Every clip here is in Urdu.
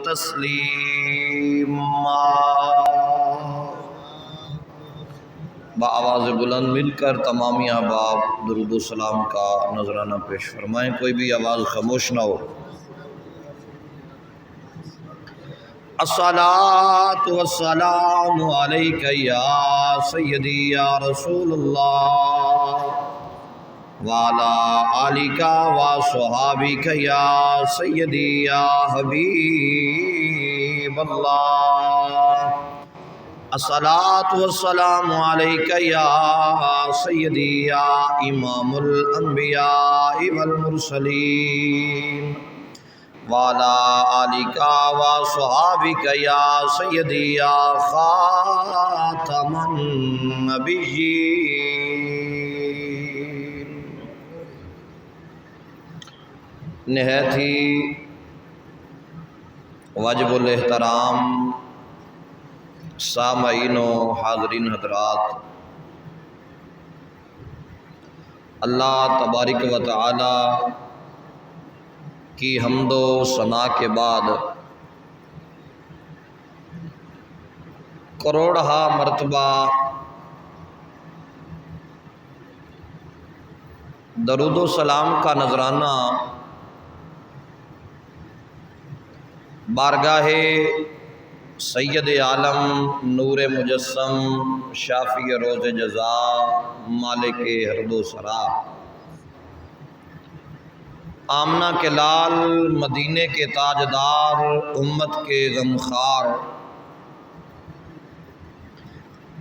تسلیما بآواز بلند مل کر تمامی احباب درود و سلام کا نذرانہ پیش فرمائیں، کوئی بھی آواز خاموش نہ ہو۔ الصلاۃ والسلام علیک یا سیدی یا رسول اللہ وعلی آلک وصحابک یا سیدی یا حبیب اللہ۔ الصلاۃ والسلام علیک یا سیدی یا امام الانبیاء والمرسلین وعلی آلک وصحابک یا سیدی یا خاتم النبیین۔ نہایت ہی واجب الاحترام سامعین و حاضرین حضرات، اللہ تبارک و تعالی کی حمد و ثنا کے بعد کروڑہا مرتبہ درود و سلام کا نذرانہ بارگاہ سید عالم نور مجسم شافی روز جزا مالک ہرد و سرا آمنہ کے لال مدینے کے تاجدار امت کے غمخوار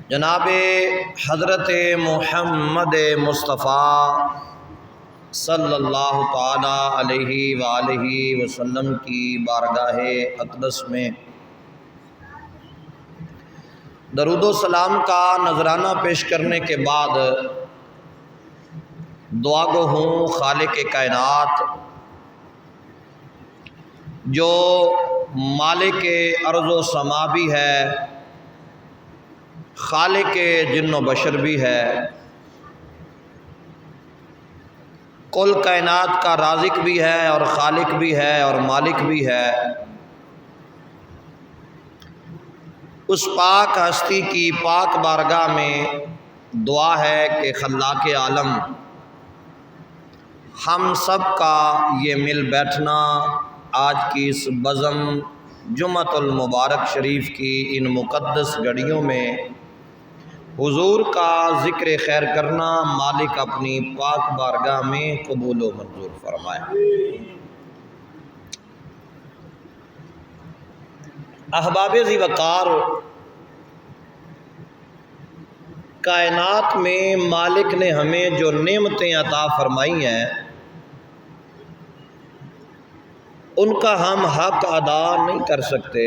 جناب حضرت محمد مصطفیٰ صلی اللہ تعالی علیہ وآلہ وسلم کی بارگاہ اقدس میں درود و سلام کا نذرانہ پیش کرنے کے بعد دعا گو ہوں خالق کائنات، جو مالک ارض و سما بھی ہے، خالق جن و بشر بھی ہے، کل کائنات کا رازق بھی ہے اور خالق بھی ہے اور مالک بھی ہے، اس پاک ہستی کی پاک بارگاہ میں دعا ہے کہ خلاق عالم ہم سب کا یہ مل بیٹھنا آج کی اس بزم جمعۃ المبارک شریف کی ان مقدس گھڑیوں میں حضور کا ذکر خیر کرنا مالک اپنی پاک بارگاہ میں قبول و منظور فرمائے۔ احباب ذی وقار، کائنات میں مالک نے ہمیں جو نعمتیں عطا فرمائی ہیں ان کا ہم حق ادا نہیں کر سکتے۔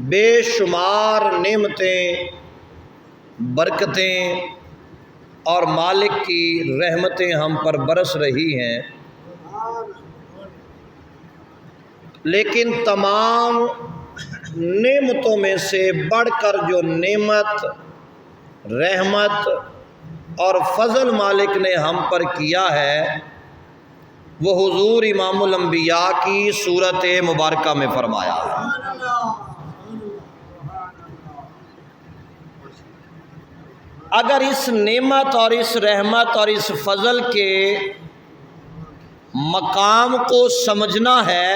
بے شمار نعمتیں، برکتیں اور مالک کی رحمتیں ہم پر برس رہی ہیں، لیکن تمام نعمتوں میں سے بڑھ کر جو نعمت، رحمت اور فضل مالک نے ہم پر کیا ہے وہ حضور امام الانبیاء کی صورت مبارکہ میں فرمایا ہے۔ اگر اس نعمت اور اس رحمت اور اس فضل کے مقام کو سمجھنا ہے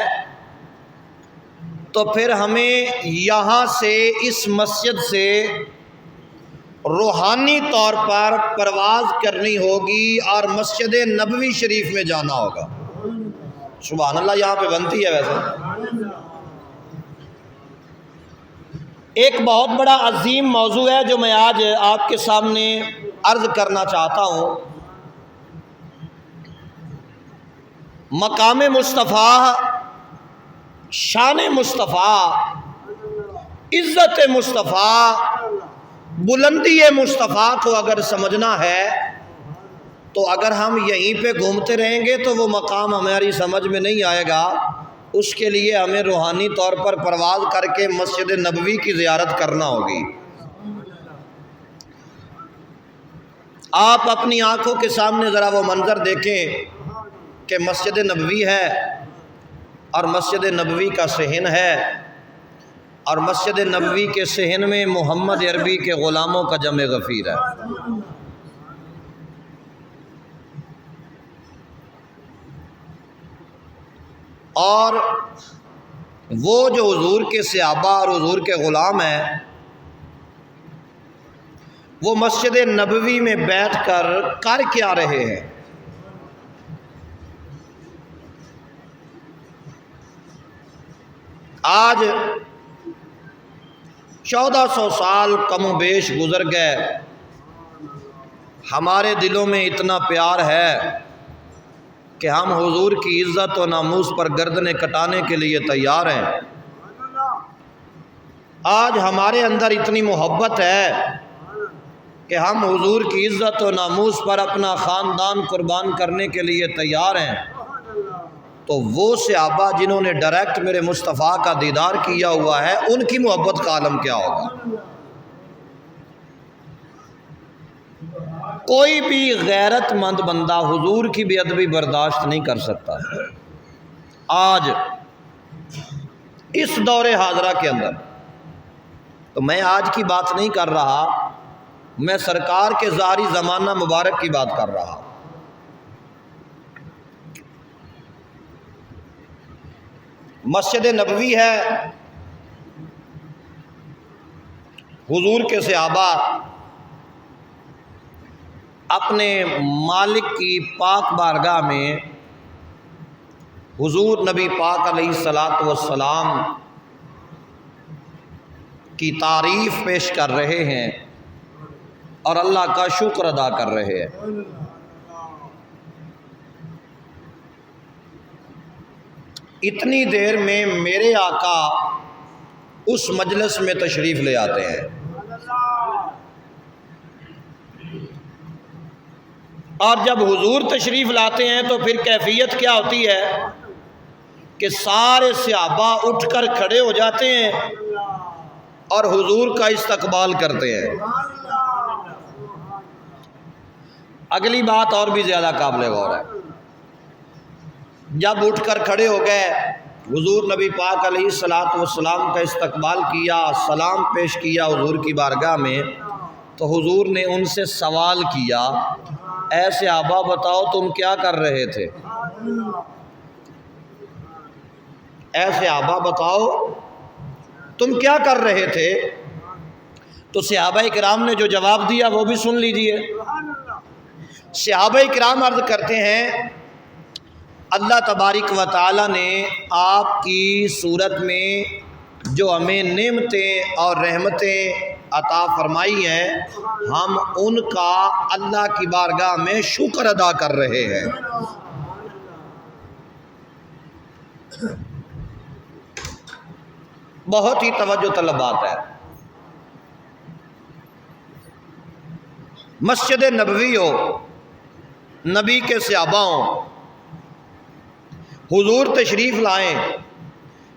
تو پھر ہمیں یہاں سے اس مسجد سے روحانی طور پر پرواز کرنی ہوگی اور مسجد نبوی شریف میں جانا ہوگا۔ سبحان اللہ، یہاں پہ بنتی ہے ویسے۔ ایک بہت بڑا عظیم موضوع ہے جو میں آج آپ کے سامنے عرض کرنا چاہتا ہوں۔ مقام مصطفیٰ، شان مصطفیٰ، عزت مصطفیٰ، بلندی مصطفیٰ کو اگر سمجھنا ہے تو اگر ہم یہیں پہ گھومتے رہیں گے تو وہ مقام ہماری سمجھ میں نہیں آئے گا۔ اس کے لیے ہمیں روحانی طور پر پرواز کر کے مسجد نبوی کی زیارت کرنا ہوگی۔ آپ اپنی آنکھوں کے سامنے ذرا وہ منظر دیکھیں کہ مسجد نبوی ہے اور مسجد نبوی کا صحن ہے، اور مسجد نبوی کے صحن میں محمد عربی کے غلاموں کا جمع غفیر ہے۔ اور وہ جو حضور کے صحابہ اور حضور کے غلام ہیں، وہ مسجد نبوی میں بیٹھ کر کیا رہے ہیں؟ آج 1400 سال کم و بیش گزر گئے، ہمارے دلوں میں اتنا پیار ہے کہ ہم حضور کی عزت و ناموس پر گردنیں کٹانے کے لیے تیار ہیں۔ آج ہمارے اندر اتنی محبت ہے کہ ہم حضور کی عزت و ناموس پر اپنا خاندان قربان کرنے کے لیے تیار ہیں۔ تو وہ صحابہ جنہوں نے ڈائریکٹ میرے مصطفیٰ کا دیدار کیا ہوا ہے، ان کی محبت کا عالم کیا ہوگا؟ کوئی بھی غیرت مند بندہ حضور کی بے ادبی برداشت نہیں کر سکتا۔ آج اس دور حاضرہ کے اندر تو میں آج کی بات نہیں کر رہا، میں سرکار کے ظاہری زمانہ مبارک کی بات کر رہا۔ مسجد نبوی ہے، حضور کے صحابہ اپنے مالک کی پاک بارگاہ میں حضور نبی پاک علیہ الصلاۃ والسلام کی تعریف پیش کر رہے ہیں اور اللہ کا شکر ادا کر رہے ہیں۔ اتنی دیر میں میرے آقا اس مجلس میں تشریف لے آتے ہیں، اور جب حضور تشریف لاتے ہیں تو پھر کیفیت کیا ہوتی ہے کہ سارے صحابہ اٹھ کر کھڑے ہو جاتے ہیں اور حضور کا استقبال کرتے ہیں۔ اگلی بات اور بھی زیادہ قابل غور ہے، جب اٹھ کر کھڑے ہو گئے، حضور نبی پاک علیہ الصلاۃ والسلام کا استقبال کیا، سلام پیش کیا حضور کی بارگاہ میں، تو حضور نے ان سے سوال کیا، اے صحابہ بتاؤ تم کیا کر رہے تھے؟ اے صحابہ بتاؤ تم کیا کر رہے تھے؟ تو صحابہ کرام نے جو جواب دیا وہ بھی سن لیجئے۔ صحابہ کرام عرض کرتے ہیں، اللہ تبارک و تعالی نے آپ کی صورت میں جو ہمیں نعمتیں اور رحمتیں عطا فرمائی ہیں، ہم ان کا اللہ کی بارگاہ میں شکر ادا کر رہے ہیں۔ بہت ہی توجہ طلب بات ہے۔ مسجد نبوی ہو، نبی کے صحابہ ہوں، حضور تشریف لائیں،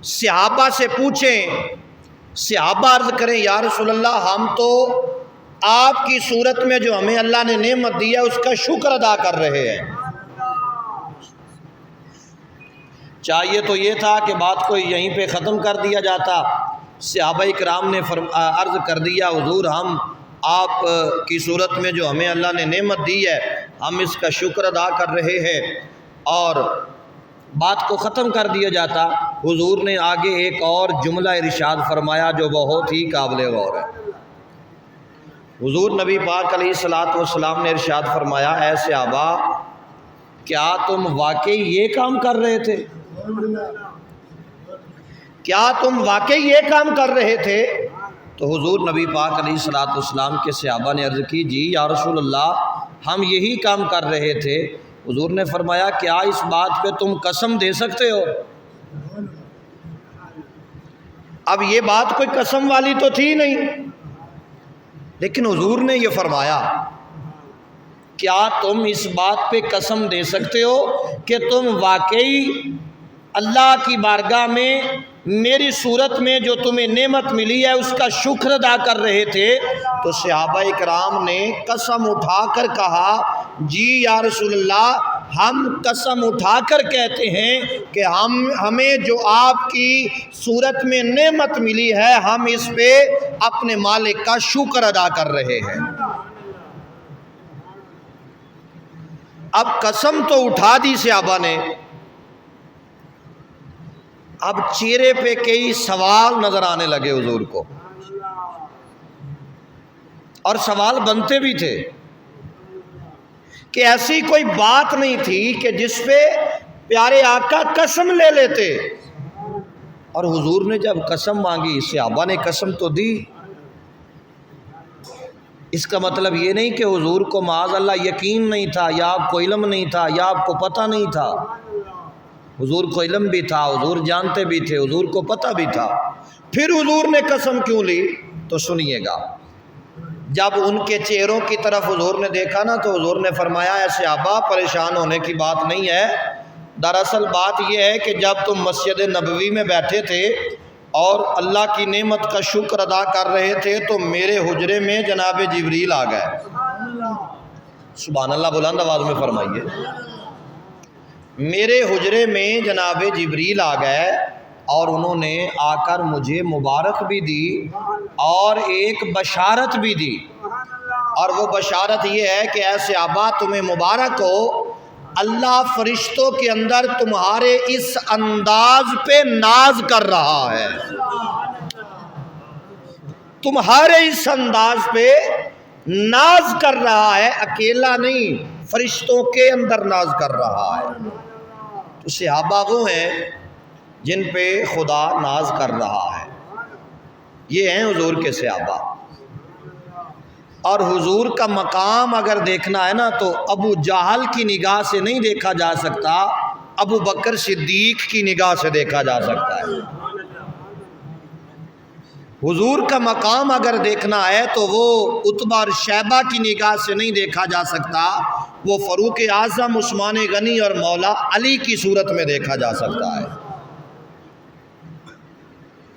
صحابہ سے پوچھیں، صحابہ عرض کریں یا رسول اللہ ہم تو آپ کی صورت میں جو ہمیں اللہ نے نعمت دی ہے اس کا شکر ادا کر رہے ہیں۔ چاہیے تو یہ تھا کہ بات کو یہیں پہ ختم کر دیا جاتا، صحابہ کرام نے عرض کر دیا حضور ہم آپ کی صورت میں جو ہمیں اللہ نے نعمت دی ہے ہم اس کا شکر ادا کر رہے ہیں، اور بات کو ختم کر دیا جاتا۔ حضور نے آگے ایک اور جملہ ارشاد فرمایا جو بہت ہی قابل غور ہے۔ حضور نبی پاک علیہ الصلاۃ والسلام نے ارشاد فرمایا، اے صحابہ کیا تم واقعی یہ کام کر رہے تھے؟ کیا تم واقعی یہ کام کر رہے تھے؟ تو حضور نبی پاک علیہ الصلاۃ والسلام کے صحابہ نے عرض کی، جی یا رسول اللہ ہم یہی کام کر رہے تھے۔ حضور نے فرمایا، کیا اس بات پہ تم قسم دے سکتے ہو؟ اب یہ بات کوئی قسم والی تو تھی نہیں، لیکن حضور نے یہ فرمایا، کیا تم اس بات پہ قسم دے سکتے ہو کہ تم واقعی اللہ کی بارگاہ میں میری صورت میں جو تمہیں نعمت ملی ہے اس کا شکر ادا کر رہے تھے؟ تو صحابہ کرام نے قسم اٹھا کر کہا، جی یا رسول اللہ ہم قسم اٹھا کر کہتے ہیں کہ ہمیں جو آپ کی صورت میں نعمت ملی ہے ہم اس پہ اپنے مالک کا شکر ادا کر رہے ہیں۔ اب قسم تو اٹھا دی صحابہ نے، اب چہرے پہ کئی سوال نظر آنے لگے حضور کو، اور سوال بنتے بھی تھے کہ ایسی کوئی بات نہیں تھی کہ جس پہ پیارے آقا قسم لے لیتے، اور حضور نے جب قسم مانگی صحابہ نے قسم تو دی۔ اس کا مطلب یہ نہیں کہ حضور کو معاذ اللہ یقین نہیں تھا، یا آپ کو علم نہیں تھا، یا آپ کو پتہ نہیں تھا۔ حضور کو علم بھی تھا، حضور جانتے بھی تھے، حضور کو پتہ بھی تھا۔ پھر حضور نے قسم کیوں لی تو سنیے گا۔ جب ان کے چہروں کی طرف حضور نے دیکھا نا تو حضور نے فرمایا اے صحابہ پریشان ہونے کی بات نہیں ہے، دراصل بات یہ ہے کہ جب تم مسجد نبوی میں بیٹھے تھے اور اللہ کی نعمت کا شکر ادا کر رہے تھے تو میرے حجرے میں جناب جبریل آ گئے۔ سبحان اللہ بلند آواز میں فرمائیے۔ میرے حجرے میں جناب جبریل آ گئے اور انہوں نے آ کر مجھے مبارک بھی دی اور ایک بشارت بھی دی، اور وہ بشارت یہ ہے کہ اے صحابہ تمہیں مبارک ہو، اللہ فرشتوں کے اندر تمہارے اس انداز پہ ناز کر رہا ہے، تمہارے اس انداز پہ ناز کر رہا ہے، اکیلا نہیں فرشتوں کے اندر ناز کر رہا ہے۔ تو صحابہ وہ ہیں جن پہ خدا ناز کر رہا ہے، یہ ہیں حضور کے صحابہ۔ اور حضور کا مقام اگر دیکھنا ہے نا تو ابو جہل کی نگاہ سے نہیں دیکھا جا سکتا، ابو بکر صدیق کی نگاہ سے دیکھا جا سکتا ہے۔ حضور کا مقام اگر دیکھنا ہے تو وہ عتبہ اور شیبہ کی نگاہ سے نہیں دیکھا جا سکتا، وہ فاروق اعظم، عثمان غنی اور مولا علی کی صورت میں دیکھا جا سکتا ہے۔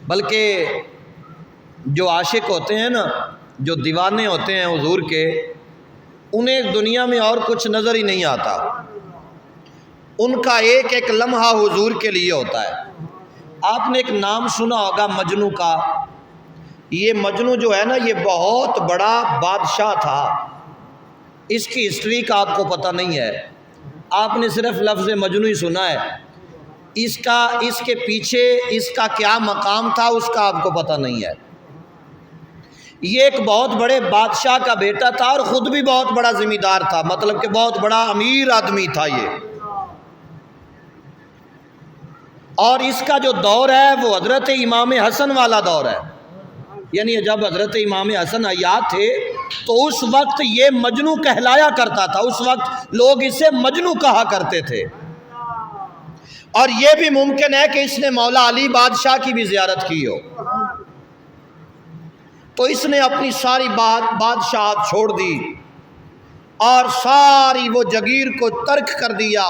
بلکہ جو عاشق ہوتے ہیں نا، جو دیوانے ہوتے ہیں حضور کے، انہیں دنیا میں اور کچھ نظر ہی نہیں آتا، ان کا ایک ایک لمحہ حضور کے لیے ہوتا ہے۔ آپ نے ایک نام سنا ہوگا مجنو کا۔ یہ مجنو جو ہے نا یہ بہت بڑا بادشاہ تھا، اس کی ہسٹری کا آپ کو پتہ نہیں ہے، آپ نے صرف لفظ مجنو ہی سنا ہے، اس کے پیچھے اس کا کیا مقام تھا اس کا آپ کو پتہ نہیں ہے۔ یہ ایک بہت بڑے بادشاہ کا بیٹا تھا اور خود بھی بہت بڑا ذمہ دار تھا، مطلب کہ بہت بڑا امیر آدمی تھا یہ۔ اور اس کا جو دور ہے وہ حضرت امام حسن والا دور ہے، یعنی جب حضرت امام حسن حیات تھے تو اس وقت یہ مجنو کہلایا کرتا تھا، اس وقت لوگ اسے مجنو کہا کرتے تھے۔ اور یہ بھی ممکن ہے کہ اس نے مولا علی بادشاہ کی بھی زیارت کی ہو، تو اس نے اپنی ساری بادشاہت چھوڑ دی اور ساری وہ جگیر کو ترک کر دیا،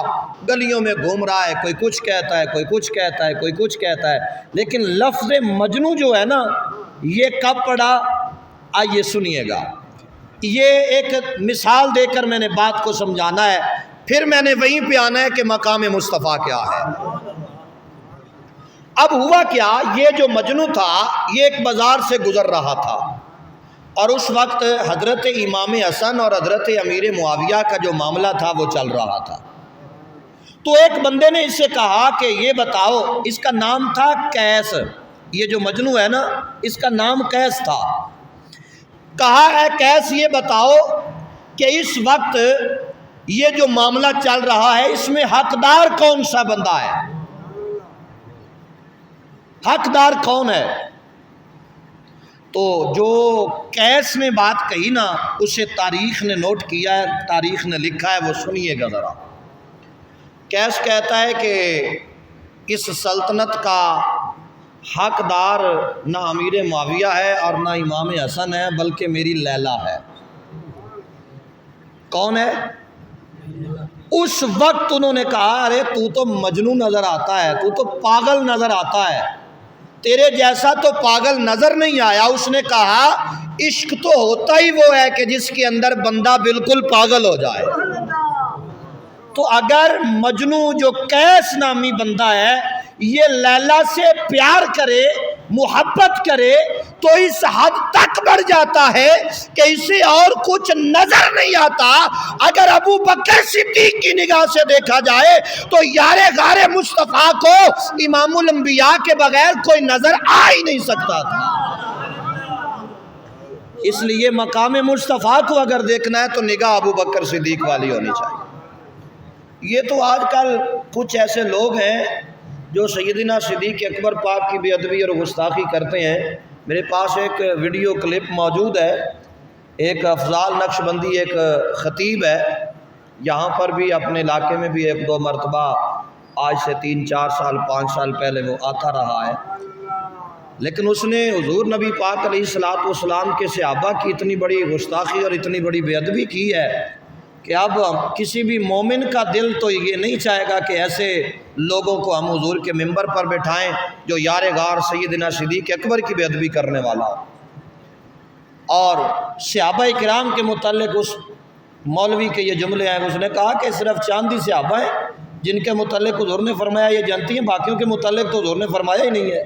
گلیوں میں گھوم رہا ہے، کوئی کچھ کہتا ہے، کوئی کچھ کہتا ہے، کوئی کچھ کہتا ہے۔ لیکن لفظ مجنو جو ہے نا یہ کب پڑا آئیے سنیے گا، یہ ایک مثال دے کر میں نے بات کو سمجھانا ہے، پھر میں نے وہیں پہ آنا ہے کہ مقام مصطفیٰ کیا ہے۔ اب ہوا کیا، یہ جو مجنو تھا یہ ایک بازار سے گزر رہا تھا، اور اس وقت حضرت امام حسن اور حضرت امیر معاویہ کا جو معاملہ تھا وہ چل رہا تھا۔ تو ایک بندے نے اس سے کہا کہ یہ بتاؤ، اس کا نام تھا قیس، یہ جو مجنو ہے نا اس کا نام قیس تھا۔ کہا ہے قیس یہ بتاؤ کہ اس وقت یہ جو معاملہ چل رہا ہے اس میں حقدار کون سا بندہ ہے، حقدار کون ہے؟ تو جو قیس نے بات کہی نا اسے تاریخ نے نوٹ کیا ہے، تاریخ نے لکھا ہے، وہ سنیے گا ذرا۔ قیس کہتا ہے کہ اس سلطنت کا حقدار نہ امیر معاویہ ہے اور نہ امام حسن ہے بلکہ میری لیلا ہے۔ کون ہے؟ اس وقت انہوں نے کہا ارے تو تو مجنون نظر آتا ہے، تو تو پاگل نظر آتا ہے، تیرے جیسا تو پاگل نظر نہیں آیا۔ اس نے کہا عشق تو ہوتا ہی وہ ہے کہ جس کے اندر بندہ بالکل پاگل ہو جائے۔ تو اگر مجنو جو قیس نامی بندہ ہے یہ لیلا سے پیار کرے، محبت کرے، تو اس حد تک بڑھ جاتا ہے کہ اسے اور کچھ نظر نہیں آتا۔ اگر ابو بکر صدیق کی نگاہ سے دیکھا جائے تو یار غار مصطفیٰ کو امام الانبیاء کے بغیر کوئی نظر آ ہی نہیں سکتا تھا۔ اس لیے مقام مصطفیٰ کو اگر دیکھنا ہے تو نگاہ ابو بکر صدیق والی ہونی چاہیے۔ یہ تو آج کل کچھ ایسے لوگ ہیں جو سیدنا صدیق اکبر پاک کی بے ادبی اور گستاخی کرتے ہیں۔ میرے پاس ایک ویڈیو کلپ موجود ہے، ایک افضال نقش بندی ایک خطیب ہے، یہاں پر بھی اپنے علاقے میں بھی 1-2 مرتبہ آج سے 3-4 سال 5 سال پہلے وہ آتا رہا ہے، لیکن اس نے حضور نبی پاک علیہ الصلوۃ والسلام کے صحابہ کی اتنی بڑی گستاخی اور اتنی بڑی بے ادبی کی ہے کہ اب کسی بھی مومن کا دل تو یہ نہیں چاہے گا کہ ایسے لوگوں کو ہم حضور کے ممبر پر بٹھائیں جو یار غار سیدنا صدیق اکبر کی بے ادبی کرنے والا ہو۔ اور صحابہ کرام کے متعلق اس مولوی کے یہ جملے ہیں، اس نے کہا کہ صرف چاندی صحابہ ہیں جن کے متعلق حضور نے فرمایا یہ جانتی ہیں، باقیوں کے متعلق تو حضور نے فرمایا ہی نہیں ہے۔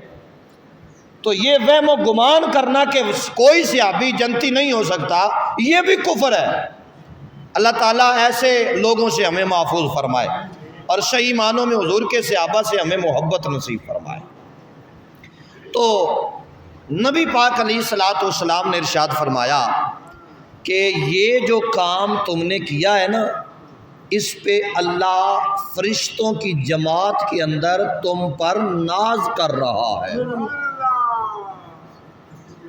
تو یہ وہم و گمان کرنا کہ کوئی صحابی جنتی نہیں ہو سکتا، یہ بھی کفر ہے۔ اللہ تعالیٰ ایسے لوگوں سے ہمیں محفوظ فرمائے اور صحیح معنوں میں حضور کے صحابہ سے ہمیں محبت نصیب فرمائے۔ تو نبی پاک علیہ الصلوۃ والسلام نے ارشاد فرمایا کہ یہ جو کام تم نے کیا ہے نا، اس پہ اللہ فرشتوں کی جماعت کے اندر تم پر ناز کر رہا ہے،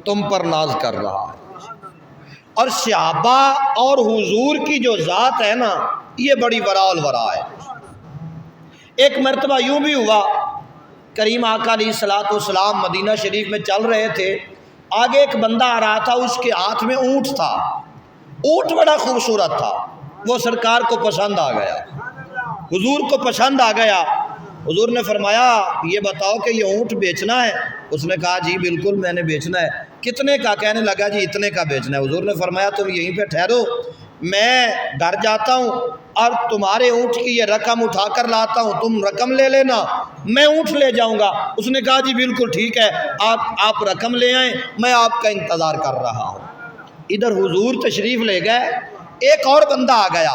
تم پر ناز کر رہا ہے۔ اور صحابہ اور حضور کی جو ذات ہے نا، یہ بڑی وراء الورا ہے۔ ایک مرتبہ یوں بھی ہوا، کریم آقا علیہ الصلوۃ والسلام مدینہ شریف میں چل رہے تھے، آگے ایک بندہ آ رہا تھا، اس کے ہاتھ میں اونٹ تھا، اونٹ بڑا خوبصورت تھا، وہ سرکار کو پسند آ گیا، حضور کو پسند آ گیا۔ حضور نے فرمایا یہ بتاؤ کہ یہ اونٹ بیچنا ہے؟ اس نے کہا جی بالکل میں نے بیچنا ہے۔ کتنے کا؟ کہنے لگا جی اتنے کا بیچنا ہے۔ حضور نے فرمایا تم یہیں پہ ٹھہرو، میں گھر جاتا ہوں اور تمہارے اونٹ کی یہ رقم اٹھا کر لاتا ہوں، تم رقم لے لینا، میں اونٹ لے جاؤں گا۔ اس نے کہا جی بالکل ٹھیک ہے، آپ رقم لے آئیں، میں آپ کا انتظار کر رہا ہوں۔ ادھر حضور تشریف لے گئے، ایک اور بندہ آ گیا،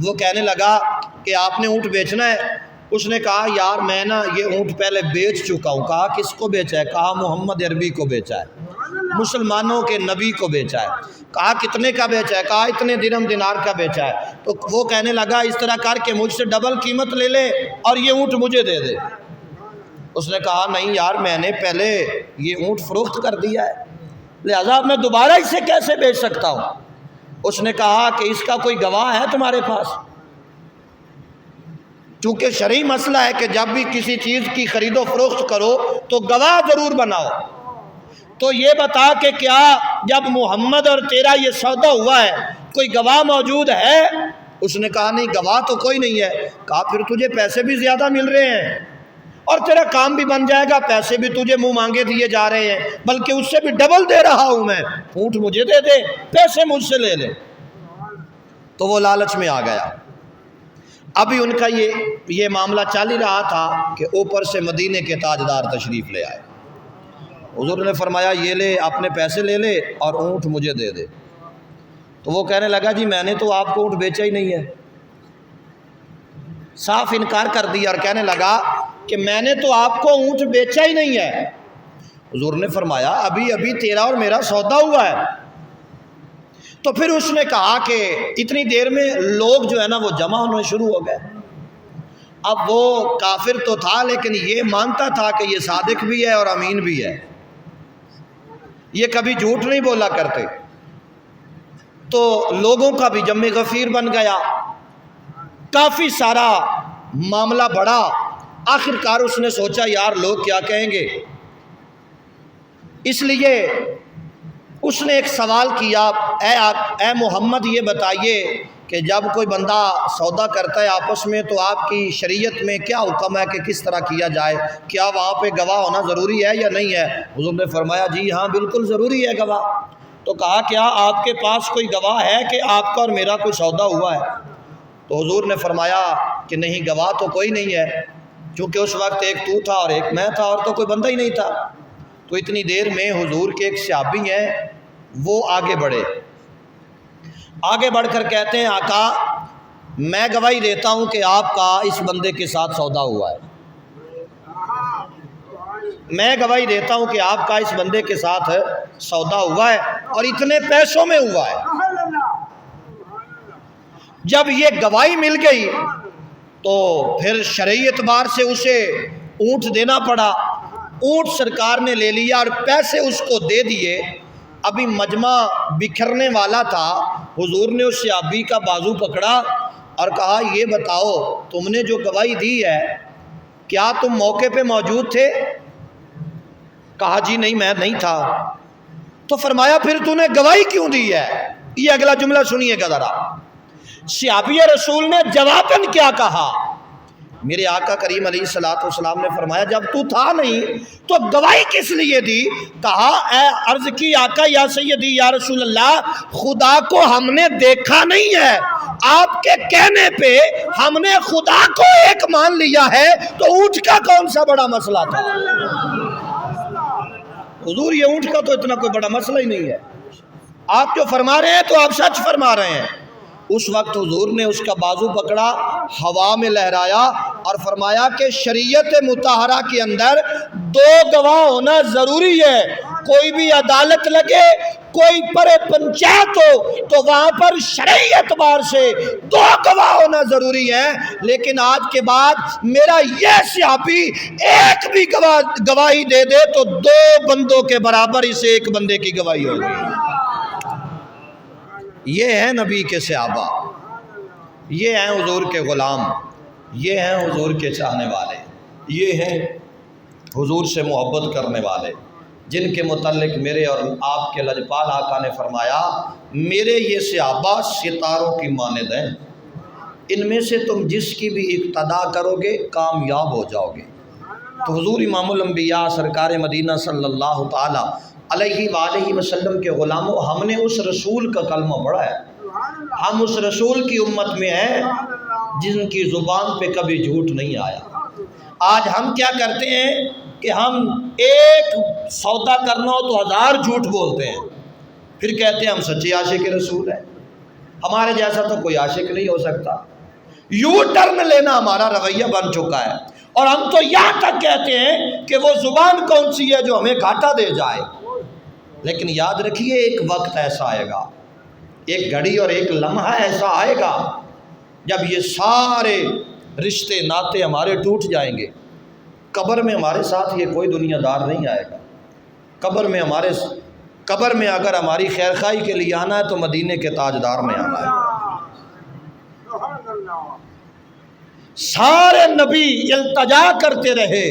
وہ کہنے لگا کہ آپ نے اونٹ بیچنا ہے؟ اس نے کہا یار میں نا یہ اونٹ پہلے بیچ چکا ہوں۔ کہا کس کو بیچا ہے؟ کہا محمد عربی کو بیچا ہے، مسلمانوں کے نبی کو بیچا ہے۔ کہا کتنے کا بیچا ہے؟ کہا اتنے درہم دینار کا بیچا ہے۔ تو وہ کہنے لگا اس طرح کر کے مجھ سے ڈبل قیمت لے لے اور یہ اونٹ مجھے دے دے۔ اس نے کہا نہیں یار میں نے پہلے یہ اونٹ فروخت کر دیا ہے، لہذا میں دوبارہ اسے کیسے بیچ سکتا ہوں؟ اس نے کہا کہ اس کا کوئی گواہ ہے تمہارے پاس؟ چونکہ شرعی مسئلہ ہے کہ جب بھی کسی چیز کی خرید و فروخت کرو تو گواہ ضرور بناؤ۔ تو یہ بتا کہ کیا جب محمد اور تیرا یہ سودا ہوا ہے کوئی گواہ موجود ہے؟ اس نے کہا نہیں گواہ تو کوئی نہیں ہے۔ کہا پھر تجھے پیسے بھی زیادہ مل رہے ہیں اور تیرا کام بھی بن جائے گا، پیسے بھی تجھے منہ مانگے دیے جا رہے ہیں، بلکہ اس سے بھی ڈبل دے رہا ہوں میں، اونٹ مجھے دے دے، پیسے مجھ سے لے لے۔ تو وہ لالچ میں آ گیا۔ ابھی ان کا یہ معاملہ چل ہی رہا تھا کہ اوپر سے مدینے کے تاجدار تشریف لے آئے۔ حضور نے فرمایا یہ لے اپنے پیسے لے لے اور اونٹ مجھے دے دے۔ تو وہ کہنے لگا جی میں نے تو آپ کو اونٹ بیچا ہی نہیں ہے، صاف انکار کر دیا اور کہنے لگا کہ میں نے تو آپ کو اونٹ بیچا ہی نہیں ہے۔ حضور نے فرمایا ابھی ابھی تیرا اور میرا سودا ہوا ہے۔ تو پھر اس نے کہا کہ اتنی دیر میں لوگ جو ہے نا وہ جمع ہونے شروع ہو گئے۔ اب وہ کافر تو تھا لیکن یہ مانتا تھا کہ یہ صادق بھی ہے اور امین بھی ہے، یہ کبھی جھوٹ نہیں بولا کرتے۔ تو لوگوں کا بھی جمع غفیر بن گیا، کافی سارا معاملہ بڑھا۔ آخر کار اس نے سوچا یار لوگ کیا کہیں گے، اس لیے اس نے ایک سوال کیا، اے محمد یہ بتائیے کہ جب کوئی بندہ سودا کرتا ہے آپس میں تو آپ کی شریعت میں کیا حکم ہے کہ کس طرح کیا جائے؟ کیا وہاں پہ گواہ ہونا ضروری ہے یا نہیں ہے؟ حضور نے فرمایا جی ہاں بالکل ضروری ہے گواہ۔ تو کہا کیا آپ کے پاس کوئی گواہ ہے کہ آپ کا اور میرا کوئی سودا ہوا ہے؟ تو حضور نے فرمایا کہ نہیں، گواہ تو کوئی نہیں ہے، چونکہ اس وقت ایک تو تھا اور ایک میں تھا اور تو کوئی بندہ ہی نہیں تھا۔ تو اتنی دیر میں حضور کے ایک صحابی ہیں، وہ آگے بڑھے، آگے بڑھ کر کہتے ہیں آقا میں گواہی دیتا ہوں کہ آپ کا اس بندے کے ساتھ سودا ہوا ہے، میں گواہی دیتا ہوں کہ آپ کا اس بندے کے ساتھ سودا ہوا ہے اور اتنے پیسوں میں ہوا ہے۔ جب یہ گواہی مل گئی تو پھر شرعی اعتبار سے اسے اونٹ دینا پڑا، اونٹ سرکار نے لے لیا اور پیسے اس کو دے دیے۔ ابھی مجمع بکھرنے والا تھا، حضور نے اس صحابی کا بازو پکڑا اور کہا یہ بتاؤ تم نے جو گواہی دی ہے کیا تم موقع پہ موجود تھے؟ کہا جی نہیں میں نہیں تھا۔ تو فرمایا پھر تو نے گواہی کیوں دی ہے؟ یہ اگلا جملہ سنیے گا ذرا، صحابی رسول نے جواباً کیا کہا؟ میرے آقا کریم علیہ الصلوۃ والسلام نے فرمایا جب تو تھا نہیں تو گواہی کس لیے دی؟ کہا اے عرض کی آقا یا سیدی یا رسول اللہ، خدا کو ہم نے دیکھا نہیں ہے، آپ کے کہنے پہ ہم نے خدا کو ایک مان لیا ہے، تو اونٹ کا کون سا بڑا مسئلہ تھا؟ حضور یہ اونٹ کا تو اتنا کوئی بڑا مسئلہ ہی نہیں ہے، آپ جو فرما رہے ہیں تو آپ سچ فرما رہے ہیں۔ اس وقت حضور نے اس کا بازو پکڑا، ہوا میں لہرایا اور فرمایا کہ شریعت مطہرہ کے اندر دو گواہ ہونا ضروری ہے۔ کوئی بھی عدالت لگے، کوئی پرے پنچایت ہو تو وہاں پر شرعی اعتبار سے دو گواہ ہونا ضروری ہے، لیکن آج کے بعد میرا یہ صحابی ایک بھی گواہی دے دے تو دو بندوں کے برابر اس ایک بندے کی گواہی ہوگی۔ یہ ہیں نبی کے صحابہ، یہ ہیں حضور کے غلام، یہ ہیں حضور کے چاہنے والے، یہ ہیں حضور سے محبت کرنے والے، جن کے متعلق میرے اور آپ کے لجپال آقا نے فرمایا میرے یہ صحابہ ستاروں کی مانند ہیں، ان میں سے تم جس کی بھی اقتدا کرو گے کامیاب ہو جاؤ گے۔ تو حضور امام الانبیاء سرکار مدینہ صلی اللہ تعالی علیہ وآلہ وسلم کے غلاموں، ہم نے اس رسول کا کلمہ پڑھا ہے، ہم اس رسول کی امت میں ہیں جن کی زبان پہ کبھی جھوٹ نہیں آیا۔ آج ہم کیا کرتے ہیں کہ ہم ایک سودا کرنا ہو تو 1000 جھوٹ بولتے ہیں، پھر کہتے ہیں ہم سچے عاشق رسول ہیں، ہمارے جیسا تو کوئی عاشق نہیں ہو سکتا۔ یو ٹرن لینا ہمارا رویہ بن چکا ہے، اور ہم تو یہاں تک کہتے ہیں کہ وہ زبان کون سی ہے جو ہمیں گھاٹا دے جائے۔ لیکن یاد رکھیے ایک وقت ایسا آئے گا، ایک گھڑی اور ایک لمحہ ایسا آئے گا جب یہ سارے رشتے ناتے ہمارے ٹوٹ جائیں گے۔ قبر میں ہمارے ساتھ یہ کوئی دنیا دار نہیں آئے گا، قبر میں اگر ہماری خیر خواہی کے لیے آنا ہے تو مدینے کے تاجدار میں آنا ہے۔ سارے نبی التجا کرتے رہے،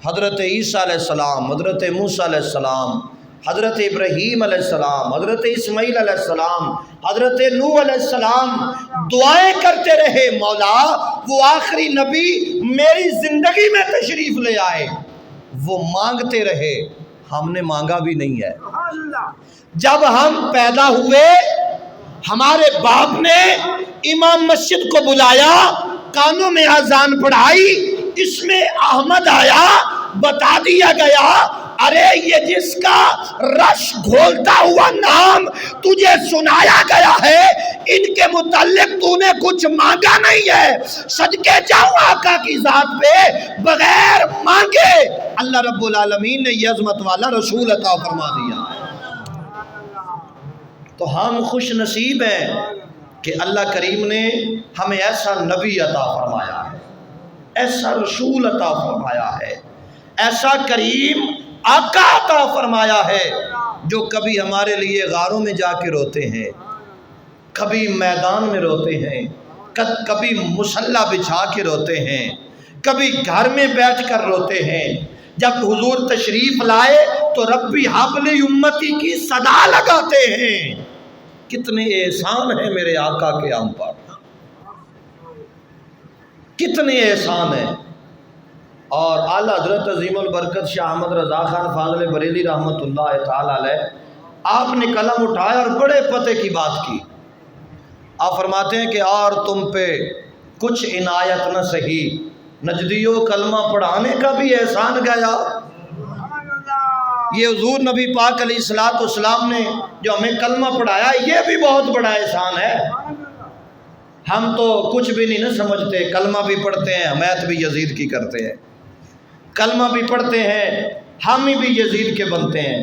حضرت عیسیٰ علیہ السلام، حضرت موسیٰ علیہ السلام، حضرت ابراہیم علیہ السلام، حضرت اسماعیل علیہ السلام، حضرت نوح علیہ السلام دعائیں کرتے رہے مولا وہ آخری نبی میری زندگی میں تشریف لے آئے۔ وہ مانگتے رہے، ہم نے مانگا بھی نہیں ہے۔ جب ہم پیدا ہوئے ہمارے باپ نے امام مسجد کو بلایا، کانوں میں اذان پڑھائی، اس میں احمد آیا، بتا دیا گیا ارے یہ جس کا رش گھولتا ہوا نام تجھے سنایا گیا ہے ان کے متعلق تو نے کچھ مانگا نہیں ہے، صدقے جاؤں آقا کی ذات پہ بغیر مانگے اللہ رب العالمین نے یہ عظمت والا رسول عطا فرما دیا۔ تو ہم خوش نصیب ہیں کہ اللہ کریم نے ہمیں ایسا نبی عطا فرمایا ہے، ایسا رسول عطا فرمایا ہے، ایسا کریم آقا عطا فرمایا ہے جو کبھی ہمارے لیے غاروں میں جا کے روتے ہیں، کبھی میدان میں روتے ہیں، کبھی مصلی بچھا کے روتے ہیں، کبھی گھر میں بیٹھ کر روتے ہیں۔ جب حضور تشریف لائے تو ربی حبلی امتی کی صدا لگاتے ہیں۔ کتنے احسان ہیں میرے آقا کے ہم پر، کتنے احسان ہیں۔ اور اعلیٰ حضرت عظیم البرکت شاہ احمد رضا خان فاضل بریلی رحمۃ اللہ تعالی علیہ، آپ نے قلم اٹھایا اور بڑے پتے کی بات کی۔ آپ فرماتے ہیں کہ اور تم پہ کچھ عنایت نہ سہی، نجدیوں کلمہ پڑھانے کا بھی احسان گیا۔ یہ حضور نبی پاک علیہ الصلوۃ والسلام نے جو ہمیں کلمہ پڑھایا، یہ بھی بہت بڑا احسان ہے۔ ہم تو کچھ بھی نہیں سمجھتے، کلمہ بھی پڑھتے ہیں، حمایت بھی یزید کی کرتے ہیں، کلمہ بھی پڑھتے ہیں، ہم ہی بھی یزید کے بنتے ہیں،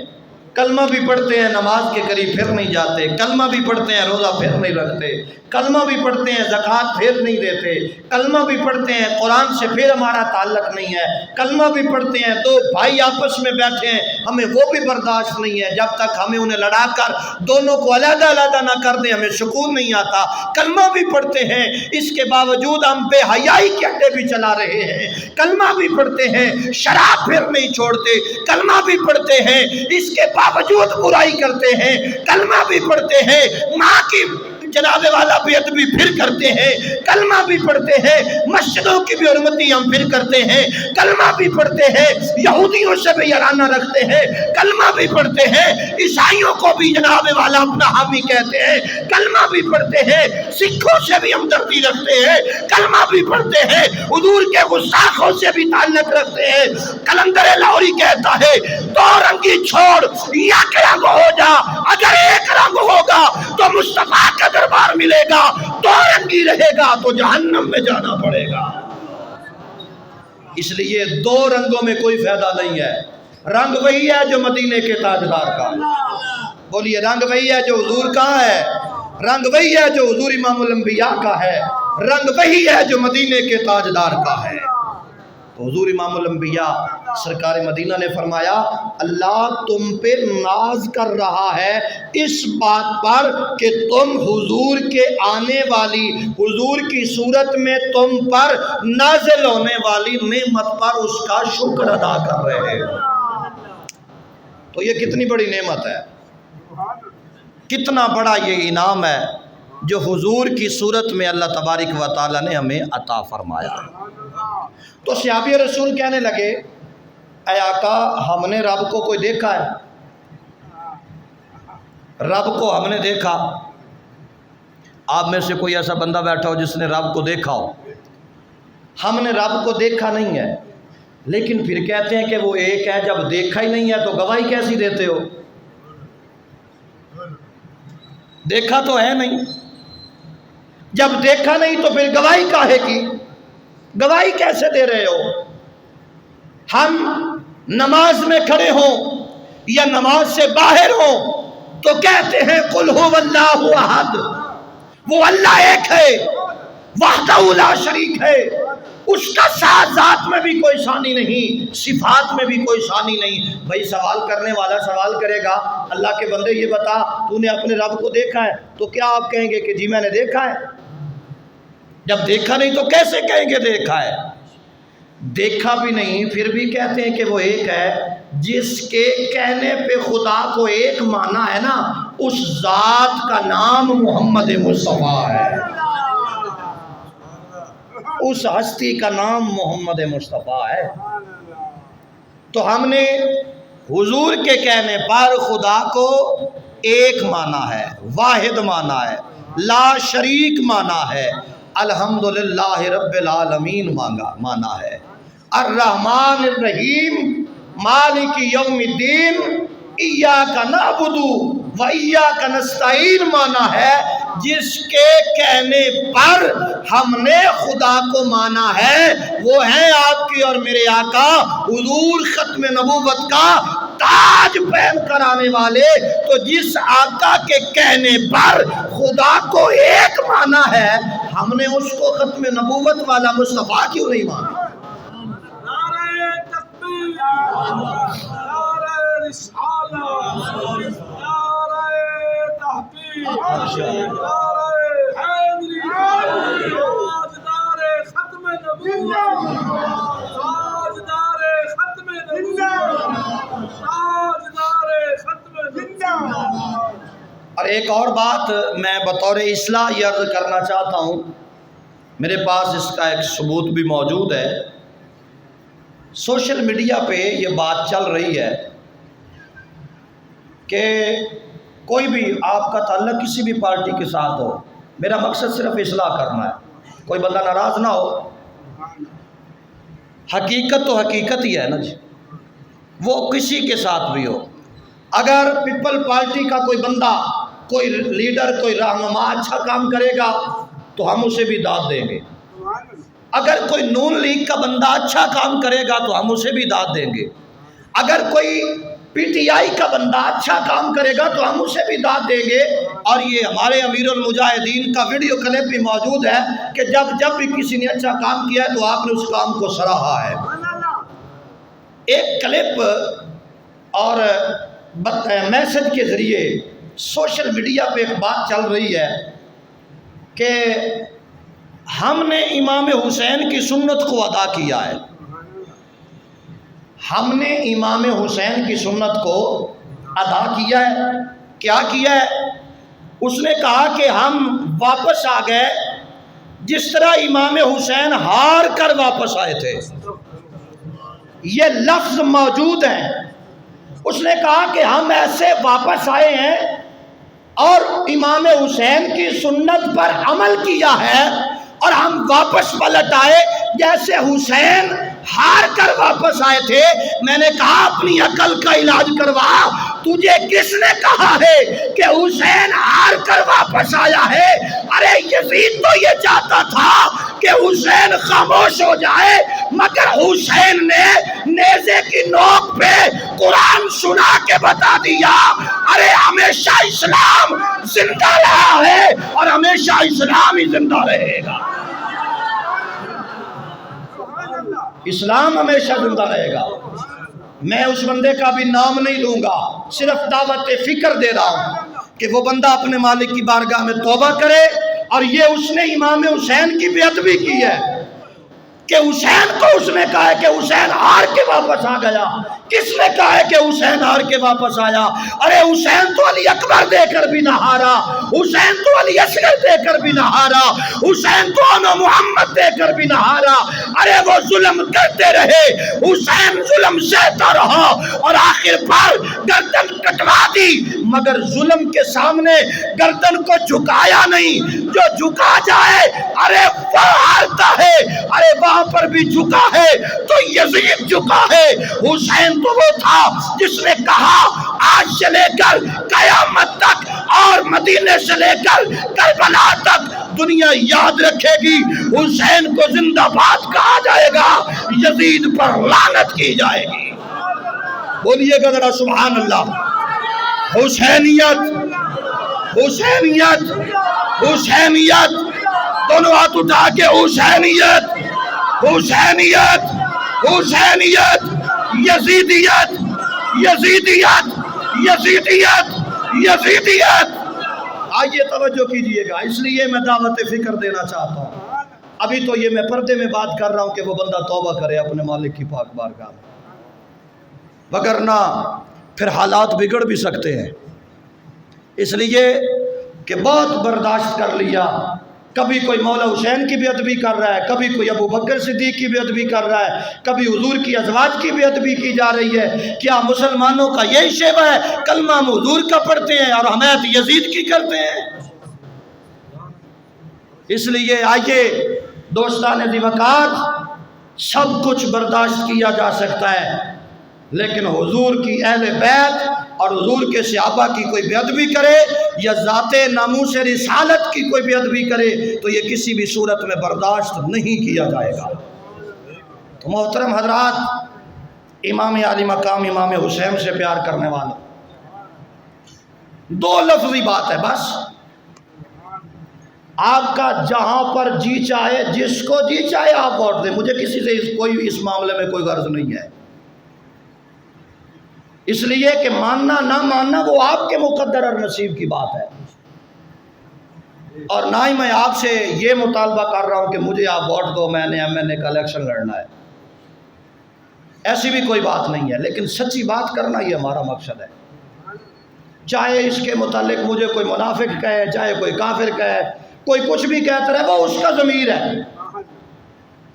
کلمہ بھی پڑھتے ہیں، نماز کے قریب پھر نہیں جاتے، کلمہ بھی پڑھتے ہیں، روزہ پھر نہیں رکھتے، کلمہ بھی پڑھتے ہیں، زکوٰۃ پھر نہیں دیتے، کلمہ بھی پڑھتے ہیں، قرآن سے پھر ہمارا تعلق نہیں ہے، کلمہ بھی پڑھتے ہیں، دو بھائی آپس میں بیٹھے ہیں، ہمیں وہ بھی برداشت نہیں ہے، جب تک ہمیں انہیں لڑا کر دونوں کو علیحدہ علیحدہ نہ کر دیں ہمیں سکون نہیں آتا۔ کلمہ بھی پڑھتے ہیں، اس کے باوجود ہم بے حیائی کے اڈے بھی چلا رہے ہیں، کلمہ بھی پڑھتے ہیں، شراب پھر نہیں چھوڑتے، کلمہ بھی پڑھتے ہیں، اس کے باوجود برائی کرتے ہیں، کلمہ بھی پڑھتے ہیں، ماں کی جناب والا بے ادبی پھر کرتے ہیں، کلمہ بھی پڑھتے ہیں، مسجدوں کی بھی حرمتی ہم پھر کرتے ہیں، کلمہ بھی پڑھتے ہیں، یہودیوں سے بھی یارانہ رکھتے ہیں، کلمہ بھی پڑھتے ہیں، عیسائیوں کو بھی جناب والا اپنا حامی کہتے ہیں، کلمہ بھی پڑھتے ہیں، سکھوں سے بھی ہمدردی رکھتے ہیں، کلمہ بھی پڑھتے ہیں، حضور کے گستاخوں سے بھی تعلق رکھتے ہیں۔ کلندر لاہوری کہتا ہے دو رنگی چھوڑ یک رنگ ہو جا، اگر ایک رنگ ہوگا تو مصطفیٰ کا دربار ملے گا، دو رنگی رہے گا تو جہنم میں جانا پڑے گا۔ اس لیے دو رنگوں میں کوئی فائدہ نہیں ہے، رنگ وہی ہے جو مدینے کے تاجدار کا ہے، بولیے رنگ وہی ہے جو حضور کا ہے، رنگ وہی ہے جو حضور امام الانبیاء کا ہے، رنگ وہی ہے جو مدینے کے تاجدار کا ہے۔ تو حضور امام الانبیاء سرکار مدینہ نے فرمایا اللہ تم پہ ناز کر رہا ہے اس بات پر کہ تم حضور کے آنے والی، حضور کی صورت میں تم پر نازل ہونے والی نعمت پر اس کا شکر ادا کر رہے ہو۔ تو یہ کتنی بڑی نعمت ہے، کتنا بڑا یہ انعام ہے جو حضور کی صورت میں اللہ تبارک و تعالی نے ہمیں عطا فرمایا۔ تو صحابی رسول کہنے لگے اے آقا ہم نے رب کو کوئی دیکھا ہے؟ رب کو ہم نے دیکھا؟ آپ میں سے کوئی ایسا بندہ بیٹھا ہو جس نے رب کو دیکھا ہو؟ ہم نے رب کو دیکھا نہیں ہے، لیکن پھر کہتے ہیں کہ وہ ایک ہے۔ جب دیکھا ہی نہیں ہے تو گواہی کیسی دیتے ہو؟ دیکھا تو ہے نہیں، جب دیکھا نہیں تو پھر گواہی کاہے کی؟ گواہی کیسے دے رہے ہو؟ ہم نماز میں کھڑے ہوں یا نماز سے باہر ہوں تو کہتے ہیں قل هو اللہ احد، وہ اللہ ایک ہے، وحدہ لا شریک ہے، اس کا ساتھ ذات میں بھی کوئی ثانی نہیں، صفات میں بھی کوئی ثانی نہیں۔ بھائی سوال کرنے والا سوال کرے گا اللہ کے بندے یہ بتا تو نے اپنے رب کو دیکھا ہے؟ تو کیا آپ کہیں گے کہ جی میں نے دیکھا ہے؟ جب دیکھا نہیں تو کیسے کہیں گے دیکھا ہے؟ دیکھا بھی نہیں پھر بھی کہتے ہیں کہ وہ ایک ہے۔ جس کے کہنے پہ خدا کو ایک مانا ہے نا، اس ذات کا نام محمد مصطفیٰ ہے، اس ہستی کا نام محمد مصطفیٰ ہے۔ تو ہم نے حضور کے کہنے پر خدا کو ایک مانا ہے، واحد مانا ہے، لا شریک مانا ہے، الحمدللہ رب العالمین مانا ہے، الرحمن الرحیم مالک یوم الدین ایاک نعبد و ایاک نستعین مانا ہے۔ جس کے کہنے پر ہم نے خدا کو مانا ہے وہ ہیں آپ کی اور میرے آقا حضور ختم نبوت کا تاج پہن کر آنے والے۔ تو جس آقا کے کہنے پر خدا کو ایک مانا ہے، ہم نے اس کو ختم نبوت والا مصطفیٰ کیوں نہیں مانا؟ اور ایک اور بات میں بطور اصلاح یہ عرض کرنا چاہتا ہوں، میرے پاس اس کا ایک ثبوت بھی موجود ہے۔ سوشل میڈیا پہ یہ بات چل رہی ہے کہ کوئی بھی آپ کا تعلق کسی بھی پارٹی کے ساتھ ہو، میرا مقصد صرف اصلاح کرنا ہے، کوئی بندہ ناراض نہ ہو۔ حقیقت تو حقیقت ہی ہے نا جی، وہ کسی کے ساتھ بھی ہو۔ اگر پیپل پارٹی کا کوئی بندہ، کوئی لیڈر، کوئی رہنما اچھا کام کرے گا تو ہم اسے بھی داد دیں گے، اگر کوئی نون لیگ کا بندہ اچھا کام کرے گا تو ہم اسے بھی داد دیں گے، اگر کوئی پی ٹی آئی کا بندہ اچھا کام کرے گا تو ہم اسے بھی داد دیں گے۔ اور یہ ہمارے امیر المجاہدین کا ویڈیو کلپ بھی موجود ہے کہ جب بھی کسی نے اچھا کام کیا ہے تو آپ نے اس کام کو سراہا ہے۔ ایک کلپ اور میسج کے ذریعے سوشل میڈیا پہ ایک بات چل رہی ہے کہ ہم نے امام حسین کی سنت کو ادا کیا ہے، ہم نے امام حسین کی سنت کو ادا کیا ہے۔ کیا کیا ہے؟ اس نے کہا کہ ہم واپس آ گئے جس طرح امام حسین ہار کر واپس آئے تھے، یہ لفظ موجود ہیں۔ اس نے کہا کہ ہم ایسے واپس آئے ہیں اور امام حسین کی سنت پر عمل کیا ہے، اور ہم واپس پلٹ آئے جیسے حسین ہار کر واپس آئے تھے۔ میں نے کہا اپنی عقل کا علاج کروا، تجھے کس نے کہا ہے کہ حسین ہار کر واپس آیا ہے؟ ارے یزید تو یہ چاہتا تھا کہ حسین خاموش ہو جائے، مگر حسین نے نیزے کی نوک پہ قرآن سنا کے بتا دیا ارے ہمیشہ اسلام زندہ رہا ہے اور ہمیشہ اسلام ہی زندہ رہے گا، اسلام ہمیشہ زندہ رہے گا۔ میں اس بندے کا بھی نام نہیں لوں گا، صرف دعوت فکر دے رہا ہوں کہ وہ بندہ اپنے مالک کی بارگاہ میں توبہ کرے۔ اور یہ اس نے امام حسین کی بے ادبی کی ہے کہ حسین کو اس نے کہا ہے کہ حسین ہار کے واپس آ گیا۔ کس نے کہا ہے کہ حسین ہار کے واپس آیا؟ ارے حسین تو علی اکبر دے کر بھی نہ ہارا، حسین تو علی اصغر دے کر بھی نہ ہارا، حسین تو انو محمد دے کر بھی نہ ہارا۔ ارے وہ ظلم کرتے رہے، حسین ظلم سہتا رہا اور آخر پر گردن کٹوا دی، مگر ظلم کے سامنے گردن کو جھکایا نہیں۔ جو جھکا جائے ارے وہ ہارتا ہے، ارے وہاں پر بھی جھکا ہے تو یزید جھکا ہے۔ حسین تو وہ تھا جس نے کہا آج سے لے کر قیامت تک اور مدینے سے لے کر کربلا تک دنیا یاد رکھے گی، حسین کو زندہ باد کہا جائے گا، یزید پر لعنت کی جائے گی۔ بولیے گا ذرا سبحان اللہ۔ حسینیت، حسینیت، حسینیت، دونوں ہاتھ اٹھا کے حسینیت، حسینیت، حسینیت، یزیدیت، یزیدیت، یزیدیت، یزیدیت۔ آئیے توجہ کیجئے گا، اس لیے میں دعوت فکر دینا چاہتا ہوں۔ ابھی تو یہ میں پردے میں بات کر رہا ہوں کہ وہ بندہ توبہ کرے اپنے مالک کی پاک بارگاہ میں، وگرنہ پھر حالات بگڑ بھی سکتے ہیں۔ اس لیے کہ بہت برداشت کر لیا، کبھی کوئی مولا حسین کی بے ادبی کر رہا ہے، کبھی کوئی ابو بکر صدیق کی بے ادبی کر رہا ہے، کبھی حضور کی ازواج کی بے ادبی کی جا رہی ہے۔ کیا مسلمانوں کا یہی شیوہ ہے؟ کلمہ ہم حضور کا پڑھتے ہیں اور حمایت یزید کی کرتے ہیں۔ اس لیے آئیے دوستان ذی وقار، سب کچھ برداشت کیا جا سکتا ہے، لیکن حضور کی اہل بیت اور حضور کے صحابہ کی کوئی بے ادبی کرے یا ذات ناموس رسالت کی کوئی بے ادبی کرے تو یہ کسی بھی صورت میں برداشت نہیں کیا جائے گا۔ تو محترم حضرات، امام علی مقام امام حسین سے پیار کرنے والا، دو لفظی بات ہے بس، آپ کا جہاں پر جی چاہے، جس کو جی چاہے آپ ووٹ دیں، مجھے کسی سے کوئی اس معاملے میں کوئی غرض نہیں ہے، اس لیے کہ ماننا نہ ماننا وہ آپ کے مقدر اور نصیب کی بات ہے، اور نہ ہی میں آپ سے یہ مطالبہ کر رہا ہوں کہ مجھے آپ ووٹ دو، میں نے MNA کا الیکشن لڑنا ہے، ایسی بھی کوئی بات نہیں ہے، لیکن سچی بات کرنا یہ ہمارا مقصد ہے۔ چاہے اس کے متعلق مجھے کوئی منافق کہے، چاہے کوئی کافر کہے، کوئی کچھ بھی کہتا رہے، وہ اس کا ضمیر ہے،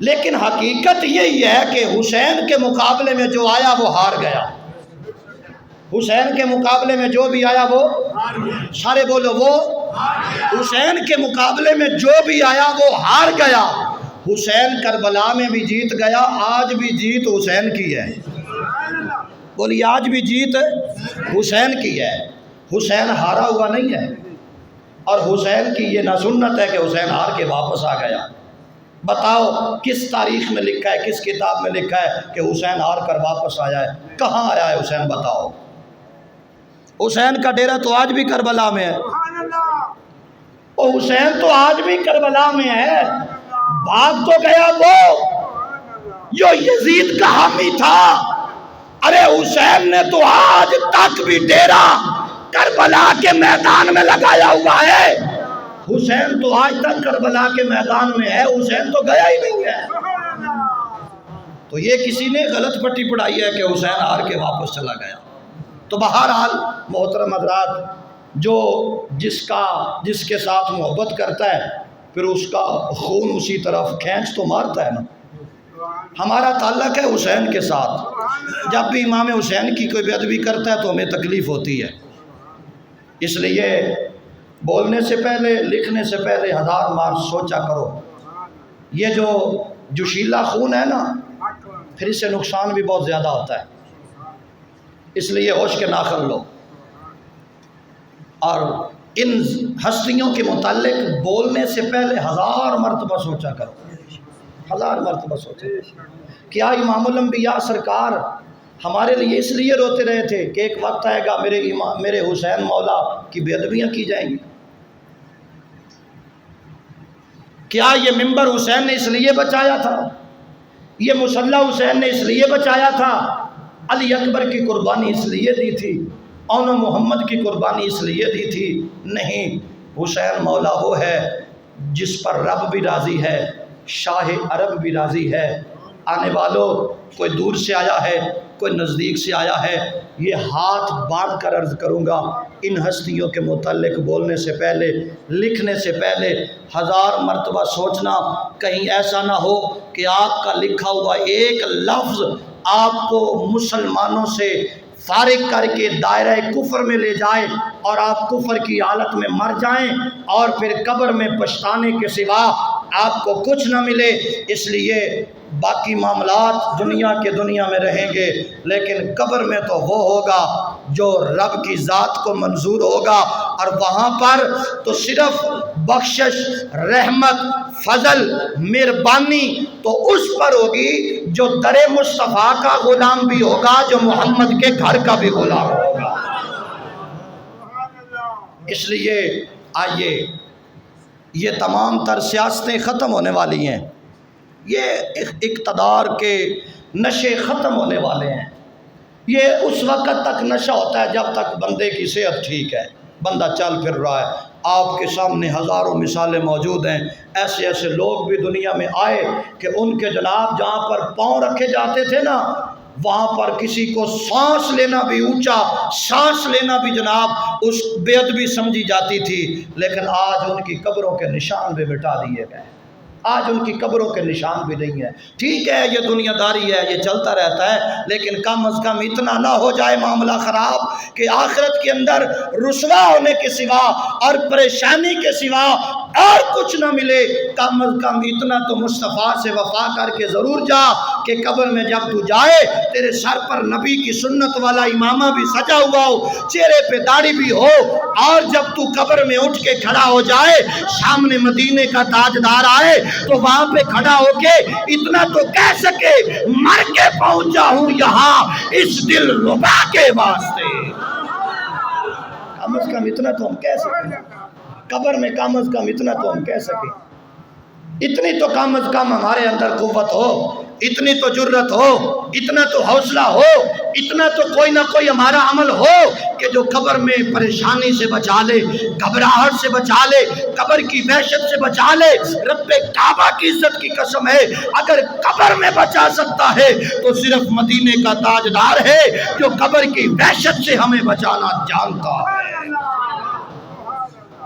لیکن حقیقت یہی ہے کہ حسین کے مقابلے میں جو آیا وہ ہار گیا، حسین کے مقابلے میں جو بھی آیا وہ سارے بولو وہ حسین کے مقابلے میں جو بھی آیا وہ ہار گیا۔ حسین کربلا میں بھی جیت گیا، آج بھی جیت حسین کی ہے۔ بولی آج بھی جیت حسین کی ہے، حسین ہارا ہوا نہیں ہے۔ اور حسین کی یہ نہ سنت ہے کہ حسین ہار کے واپس آ گیا۔ بتاؤ کس تاریخ میں لکھا ہے، کس کتاب میں لکھا ہے کہ حسین ہار کر واپس آیا ہے؟ کہاں آیا ہے حسین؟ بتاؤ۔ حسین کا ڈیرہ تو آج بھی کربلا میں ہے، اور حسین تو آج بھی کربلا میں ہے۔ بھاگ تو گیا وہ جو یزید کا حامی تھا، ارے حسین نے تو آج تک بھی ڈیرہ کربلا کے میدان میں لگایا ہوا ہے۔ حسین تو آج تک کربلا کے میدان میں ہے، حسین تو گیا ہی نہیں ہے۔ تو یہ کسی نے غلط پٹی پڑھائی ہے کہ حسین ہار کے واپس چلا گیا۔ تو بہرحال محترم حضرات، جو جس کے ساتھ محبت کرتا ہے پھر اس کا خون اسی طرف کھینچ تو مارتا ہے نا۔ ہمارا تعلق ہے حسین کے ساتھ، جب بھی امام حسین کی کوئی بے ادبی کرتا ہے تو ہمیں تکلیف ہوتی ہے۔ اس لیے بولنے سے پہلے، لکھنے سے پہلے 1000 بار سوچا کرو۔ یہ جو جوشیلا خون ہے نا، پھر اس سے نقصان بھی بہت زیادہ ہوتا ہے، اس لیے ہوش کے ناخن لو۔ اور ان ہستیوں کے متعلق بولنے سے پہلے 1000 مرتبہ سوچا کرو، 1000 مرتبہ سوچا کرو۔ کیا امام الانبیاء سرکار ہمارے لیے اس لیے روتے رہے تھے کہ ایک وقت آئے گا میرے حسین مولا کی بے ادبیاں کی جائیں گی؟ کیا یہ ممبر حسین نے اس لیے بچایا تھا؟ یہ مصلی حسین نے اس لیے بچایا تھا؟ علی اکبر کی قربانی اس لیے دی تھی؟ اون محمد کی قربانی اس لیے دی تھی؟ نہیں، حسین مولا وہ ہے جس پر رب بھی راضی ہے، شاہ عرب بھی راضی ہے۔ آنے والوں، کوئی دور سے آیا ہے، کوئی نزدیک سے آیا ہے، یہ ہاتھ باندھ کر عرض کروں گا، ان ہستیوں کے متعلق بولنے سے پہلے، لکھنے سے پہلے 1000 مرتبہ سوچنا، کہیں ایسا نہ ہو کہ آپ کا لکھا ہوا ایک لفظ آپ کو مسلمانوں سے فارغ کر کے دائرہ کفر میں لے جائے اور آپ کفر کی حالت میں مر جائیں اور پھر قبر میں پچھتانے کے سوا آپ کو کچھ نہ ملے۔ اس لیے باقی معاملات دنیا میں رہیں گے، لیکن قبر میں تو وہ ہوگا جو رب کی ذات کو منظور ہوگا، اور وہاں پر تو صرف بخشش، رحمت، فضل، مہربانی تو اس پر ہوگی جو در مصطفیٰ کا غلام بھی ہوگا، جو محمد کے گھر کا بھی غلام ہوگا۔ اس لیے آئیے، یہ تمام تر سیاستیں ختم ہونے والی ہیں، یہ اقتدار کے نشے ختم ہونے والے ہیں۔ یہ اس وقت تک نشہ ہوتا ہے جب تک بندے کی صحت ٹھیک ہے، بندہ چل پھر رہا ہے۔ آپ کے سامنے ہزاروں مثالیں موجود ہیں، ایسے ایسے لوگ بھی دنیا میں آئے کہ ان کے جناب جہاں پر پاؤں رکھے جاتے تھے نا، وہاں پر کسی کو سانس لینا بھی اونچا، سانس لینا بھی جناب اس بے ادبی سمجھی جاتی تھی، لیکن آج ان کی قبروں کے نشان بھی مٹا دیے گئے، آج ان کی قبروں کے نشان بھی نہیں ہے۔ ٹھیک ہے، یہ دنیا داری ہے، یہ چلتا رہتا ہے، لیکن کم از کم اتنا نہ ہو جائے معاملہ خراب کہ آخرت کے اندر رسوا ہونے کے سوا اور پریشانی کے سوا اور کچھ نہ ملے۔ کم از کم اتنا تو مصطفیٰ سے وفا کر کے ضرور جا کہ قبر میں جب تو جائے تیرے سر پر نبی کی سنت والا امامہ بھی سجا ہوا ہو، چہرے پہ داڑھی بھی ہو، اور جب تو قبر میں اٹھ کے کھڑا ہو جائے، سامنے مدینے کا تاجدار آئے تو وہاں پہ کھڑا ہو کے اتنا تو کہہ سکے، مر کے پہنچا ہوں یہاں اس دل ربا کے واسطے۔ کم از کم اتنا تو ہم کہہ سکیں، قبر میں کم از کم اتنا تو ہم کہہ سکیں، اتنی تو کم از کم ہمارے اندر قوت ہو، اتنی تو جرت ہو، اتنا تو حوصلہ ہو، اتنا تو کوئی نہ کوئی ہمارا عمل ہو کہ جو قبر میں پریشانی سے بچا لے، گھبراہٹ سے بچا لے، قبر کی وحشت سے بچا لے۔ رب کعبہ کی عزت کی قسم ہے، اگر قبر میں بچا سکتا ہے تو صرف مدینے کا تاجدار ہے جو قبر کی وحشت سے ہمیں بچانا جانتا ہے۔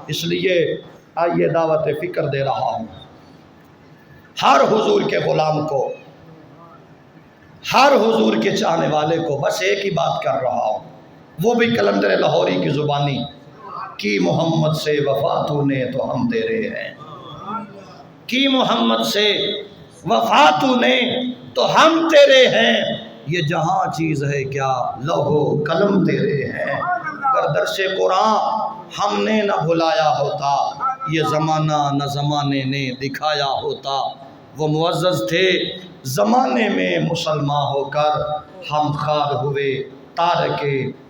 اس لیے آئیے دعوت فکر دے رہا ہوں ہر حضور کے غلام کو، ہر حضور کے چاہنے والے کو، بس ایک ہی بات کر رہا ہوں، وہ بھی کلندر لاہوری کی زبانی۔ کی محمد سے وفا تو نے تو ہم تیرے ہیں، کی محمد سے وفا تو نے تو ہم تیرے ہیں، یہ جہاں چیز ہے کیا لوح و قلم تیرے ہیں۔ اگر درس قرآن ہم نے نہ بھلایا ہوتا، یہ زمانہ نہ زمانے نے دکھایا ہوتا۔ وہ معزز تھے زمانے میں مسلمان ہو کر، ہم خوار ہوئے تارک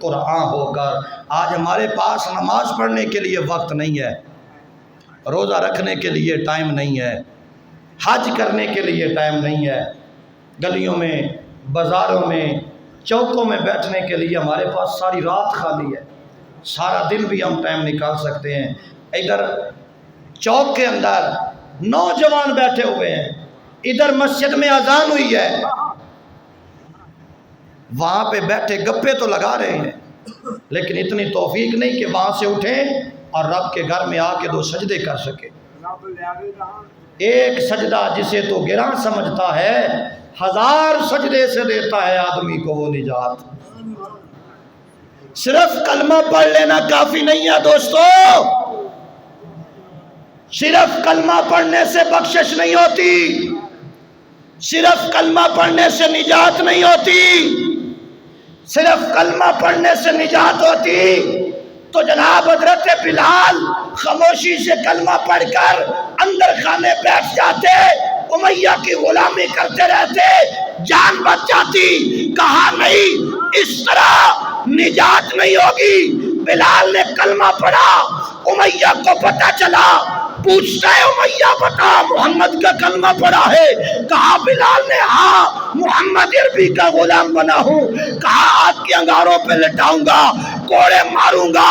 قرآن ہو کر۔ آج ہمارے پاس نماز پڑھنے کے لیے وقت نہیں ہے، روزہ رکھنے کے لیے ٹائم نہیں ہے، حج کرنے کے لیے ٹائم نہیں ہے، گلیوں میں بازاروں میں چوکوں میں بیٹھنے کے لیے ہمارے پاس ساری رات خالی ہے، سارا دن بھی ہم ٹائم نکال سکتے ہیں۔ ادھر چوک کے اندر نوجوان بیٹھے ہوئے ہیں، ادھر مسجد میں اذان ہوئی ہے، وہاں پہ بیٹھے گپے تو لگا رہے ہیں، لیکن اتنی توفیق نہیں کہ وہاں سے اٹھیں اور رب کے گھر میں آ کے 2 سجدے کر سکے۔ ایک سجدہ جسے تو گراں سمجھتا ہے، 1000 سجدے سے دیتا ہے آدمی کو وہ نجات۔ صرف کلمہ پڑھ لینا کافی نہیں ہے دوستو، صرف کلمہ پڑھنے سے بخشش نہیں ہوتی، صرف کلمہ پڑھنے سے نجات نہیں ہوتی، صرف کلمہ پڑھنے سے نجات ہوتی تو جناب حضرت بلال خاموشی سے کلمہ پڑھ کر اندر خانے بیٹھ جاتے، امیہ کی غلامی کرتے رہتے، جان بچ جاتی۔ کہا نہیں، اس طرح نجات نہیں ہوگی۔ بلال نے کلمہ پڑھا، امیہ کو پتہ چلا، پوچھتا ہے امیہ بتا محمد کا کلمہ پڑھا ہے؟ کہا بلال نے ہاں، محمد عربی کا غلام بنا ہوں۔ کہا آگ کے انگاروں پہ لٹاؤں گا، کوڑے ماروں گا،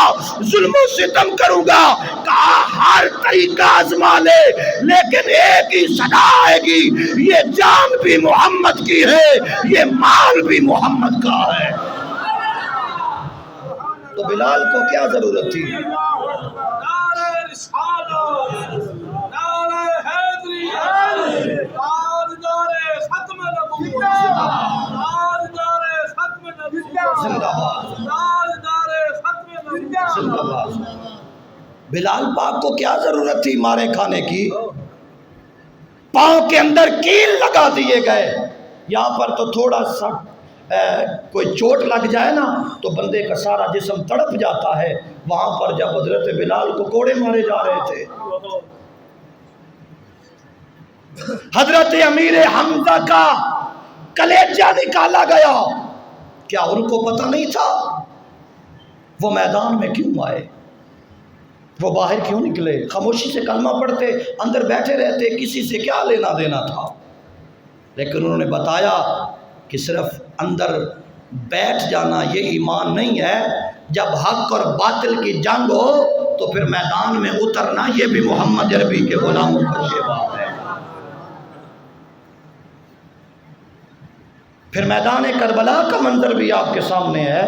ظلم و ستم کروں گا۔ کہا ہر طریقہ آزما لے، لیکن ایک ہی صدا آئے گی، یہ جان بھی محمد کی ہے، یہ مال بھی محمد کا ہے۔ تو بلال کو کیا ضرورت تھی؟ بلال پاک کو کیا ضرورت تھی مارے کھانے کی؟ پاؤں کے اندر کیل لگا دیے گئے، یہاں پر تو تھوڑا سا کوئی چوٹ لگ جائے نا تو بندے کا سارا جسم تڑپ جاتا ہے، وہاں پر جب حضرت بلال کو کوڑے مارے جا رہے تھے، حضرت امیر حمزہ کا کلیجہ نکالا گیا، کیا ان کو پتہ نہیں تھا؟ وہ میدان میں کیوں آئے؟ وہ باہر کیوں نکلے؟ خاموشی سے کلمہ پڑھتے، اندر بیٹھے رہتے، کسی سے کیا لینا دینا تھا؟ لیکن انہوں نے بتایا کہ صرف اندر بیٹھ جانا یہ ایمان نہیں ہے، جب حق اور باطل کی جنگ ہو تو پھر میدان میں اترنا یہ بھی محمد عربی کے غلاموں کا شیوا ہے۔ پھر میدان کربلا کا منظر بھی آپ کے سامنے ہے۔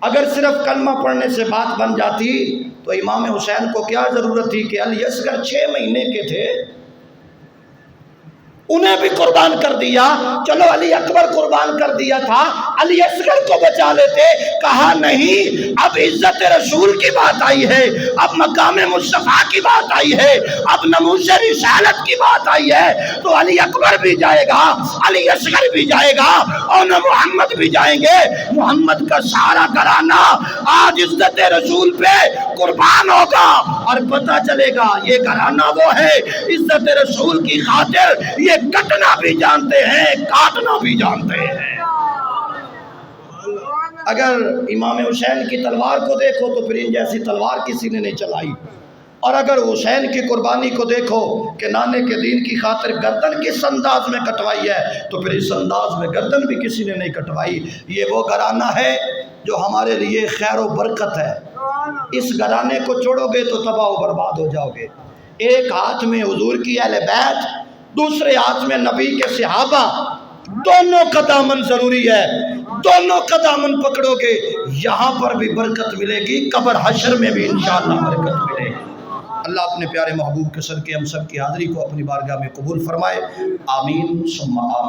اگر صرف کلمہ پڑھنے سے بات بن جاتی تو امام حسین کو کیا ضرورت تھی کہ علی اصغر 6 مہینے کے تھے، انہیں بھی قربان کر دیا، چلو علی اکبر قربان کر دیا تھا، علی اصغر کو بچا لیتے۔ کہا نہیں، اب عزت رسول کی بات آئی ہے، اب مقام مصطفیٰ کی بات آئی ہے، اب نموذج رسالت کی بات آئی ہے، تو علی اکبر بھی جائے گا، علی اصغر بھی جائے گا، اور نہ محمد بھی جائیں گے۔ محمد کا سارا گھرانہ آج عزت رسول پہ قربان ہوگا، اور پتہ چلے گا یہ گھرانہ وہ ہے عزت رسول کی خاطر یہ کٹنا بھی جانتے ہیں، کاٹنا بھی جانتے ہیں۔ اگر امام حسین کی تلوار کو دیکھو تو پھر ان جیسی تلوار کسی نے نہیں چلائی، اور اگر حسین کی قربانی کو دیکھو کہ نانے کے دین کی خاطر گردن کس انداز میں کٹوائی ہے تو پھر اس انداز میں گردن بھی کسی نے نہیں کٹوائی۔ یہ وہ گھرانہ ہے جو ہمارے لیے خیر و برکت ہے، اس گھرانے کو چھوڑو گے تو تباہ و برباد ہو جاؤ گے۔ ایک ہاتھ میں حضور کی اہل بیت، دوسرے ہاتھ میں نبی کے صحابہ، دونوں کا دامن ضروری ہے، دونوں کا دامن پکڑو گے، یہاں پر بھی برکت ملے گی، قبر حشر میں بھی انشاءاللہ برکت ملے گی۔ اللہ اپنے پیارے محبوب کے صدقے ہم سب کی حاضری کو اپنی بارگاہ میں قبول فرمائے، آمین ثم آمین۔